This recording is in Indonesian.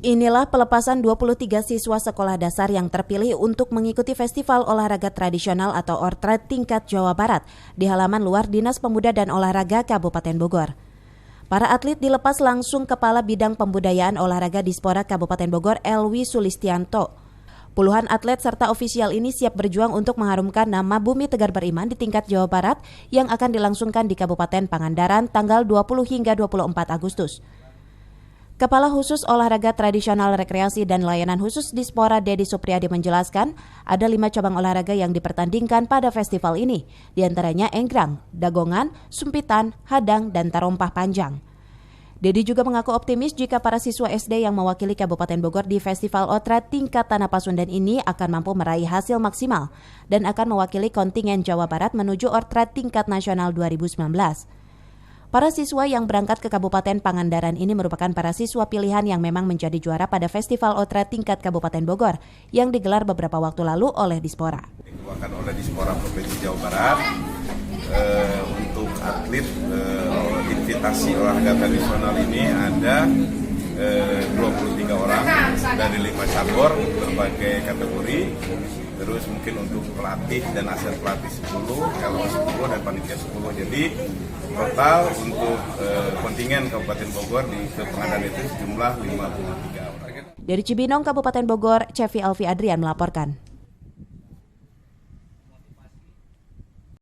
Inilah pelepasan 23 siswa sekolah dasar yang terpilih untuk mengikuti Festival Olahraga Tradisional atau ORTRAT tingkat Jawa Barat di halaman luar Dinas Pemuda dan Olahraga Kabupaten Bogor. Para atlet dilepas langsung Kepala Bidang Pembudayaan Olahraga Dispora Kabupaten Bogor, Elwi Sulistianto. Puluhan atlet serta ofisial ini siap berjuang untuk mengharumkan nama Bumi Tegar Beriman di tingkat Jawa Barat yang akan dilangsungkan di Kabupaten Pangandaran tanggal 20 hingga 24 Agustus. Kepala Khusus Olahraga Tradisional Rekreasi dan Layanan Khusus Dispora Dedi Supriyadi menjelaskan, ada 5 cabang olahraga yang dipertandingkan pada festival ini, diantaranya enggrang, dagongan, sumpitan, hadang, dan tarompah panjang. Dedi juga mengaku optimis jika para siswa SD yang mewakili Kabupaten Bogor di Festival ORTRAT tingkat Tanah Pasundan ini akan mampu meraih hasil maksimal dan akan mewakili kontingen Jawa Barat menuju ORTRAT tingkat nasional 2019. Para siswa yang berangkat ke Kabupaten Pangandaran ini merupakan para siswa pilihan yang memang menjadi juara pada Festival ORTRAT tingkat Kabupaten Bogor yang digelar beberapa waktu lalu oleh Dispora. Dikeluarkan oleh Dispora Provinsi Jawa Barat untuk atlet invitasi olahraga tradisional ini ada 23 orang dari 5 cabur berbagai kategori. Terus mungkin untuk pelatih dan asisten pelatih 10, LO 10 dan panitia 10. Jadi total untuk kontingen Kabupaten Bogor di Pangandaran itu sejumlah 53 orang. Dari Cibinong, Kabupaten Bogor, Cevi Alfi Adrian melaporkan.